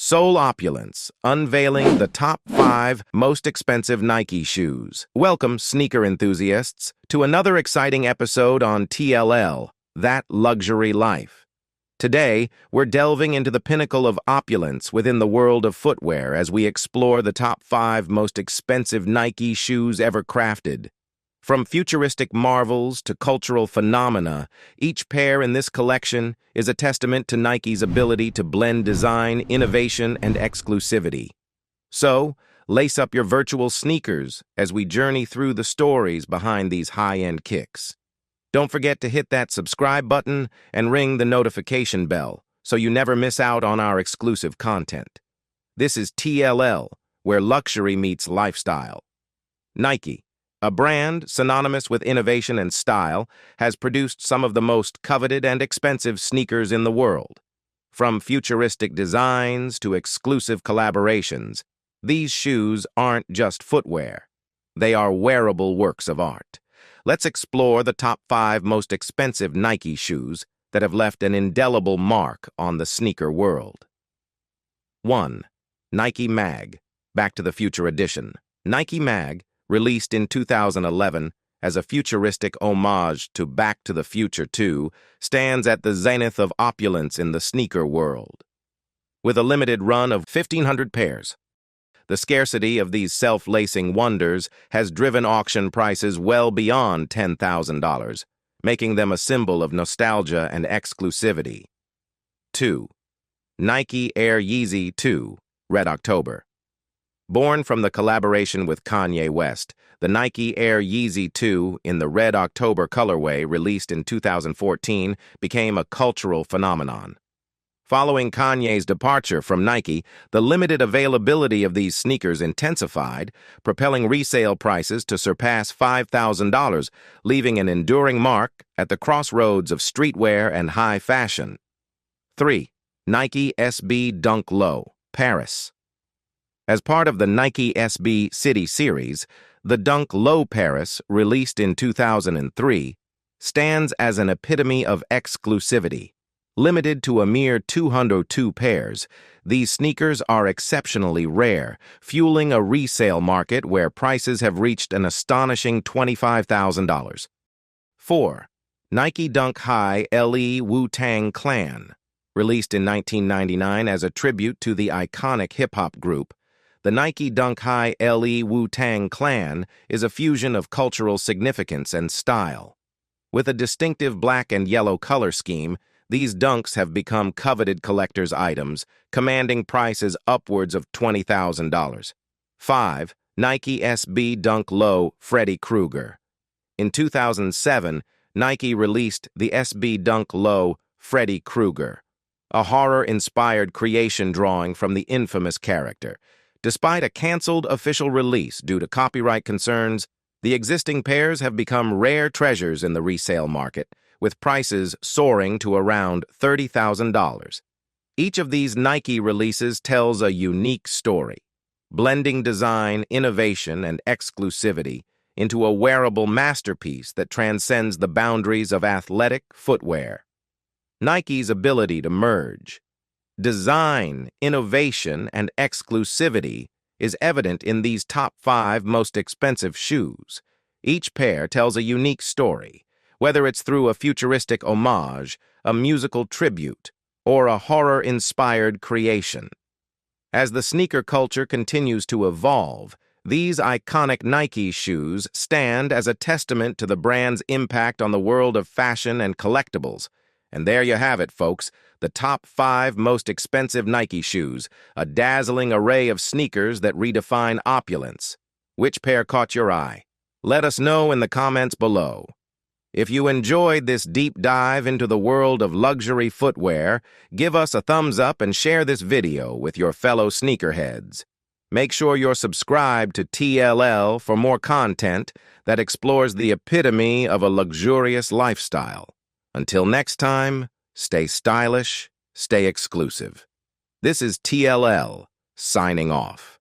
Soul Opulence, unveiling the top 5 most expensive Nike shoes. Welcome, sneaker enthusiasts, to another exciting episode on TLL, That Luxury Life. Today, we're delving into the pinnacle of opulence within the world of footwear as we explore the top 5 most expensive Nike shoes ever crafted. From futuristic marvels to cultural phenomena, each pair in this collection is a testament to Nike's ability to blend design, innovation, and exclusivity. So, lace up your virtual sneakers as we journey through the stories behind these high-end kicks. Don't forget to hit that subscribe button and ring the notification bell so you never miss out on our exclusive content. This is TLL, where luxury meets lifestyle. Nike, a brand synonymous with innovation and style, has produced some of the most coveted and expensive sneakers in the world. From futuristic designs to exclusive collaborations, these shoes aren't just footwear. They are wearable works of art. Let's explore the top 5 most expensive Nike shoes that have left an indelible mark on the sneaker world. 1. Nike Mag, Back to the Future Edition. Nike Mag, released in 2011 as a futuristic homage to Back to the Future 2, stands at the zenith of opulence in the sneaker world. With a limited run of 1,500 pairs, the scarcity of these self-lacing wonders has driven auction prices well beyond $10,000, making them a symbol of nostalgia and exclusivity. 2. Nike Air Yeezy 2, Red October. Born from the collaboration with Kanye West, the Nike Air Yeezy 2 in the Red October colorway released in 2014 became a cultural phenomenon. Following Kanye's departure from Nike, the limited availability of these sneakers intensified, propelling resale prices to surpass $5,000, leaving an enduring mark at the crossroads of streetwear and high fashion. 3. Nike SB Dunk Low, Paris. As part of the Nike SB City series, the Dunk Low Paris, released in 2003, stands as an epitome of exclusivity. Limited to a mere 202 pairs, these sneakers are exceptionally rare, fueling a resale market where prices have reached an astonishing $25,000. 4. Nike Dunk High LE Wu-Tang Clan. Released in 1999 as a tribute to the iconic hip-hop group, the Nike Dunk High LE Wu-Tang Clan is a fusion of cultural significance and style. With a distinctive black and yellow color scheme, these dunks have become coveted collector's items, commanding prices upwards of $20,000. 5. Nike SB Dunk Low Freddy Krueger. In 2007, Nike released the SB Dunk Low Freddy Krueger, a horror-inspired creation drawing from the infamous character. Despite a canceled official release due to copyright concerns, the existing pairs have become rare treasures in the resale market, with prices soaring to around $30,000. Each of these Nike releases tells a unique story, blending design, innovation, and exclusivity into a wearable masterpiece that transcends the boundaries of athletic footwear. Nike's ability to merge design, innovation, and exclusivity is evident in these top 5 most expensive shoes. Each pair tells a unique story, whether it's through a futuristic homage, a musical tribute, or a horror-inspired creation. As the sneaker culture continues to evolve, these iconic Nike shoes stand as a testament to the brand's impact on the world of fashion and collectibles. And there you have it, folks, the top 5 most expensive Nike shoes, a dazzling array of sneakers that redefine opulence. Which pair caught your eye? Let us know in the comments below. If you enjoyed this deep dive into the world of luxury footwear, give us a thumbs up and share this video with your fellow sneakerheads. Make sure you're subscribed to TLL for more content that explores the epitome of a luxurious lifestyle. Until next time, stay stylish, stay exclusive. This is TLL, signing off.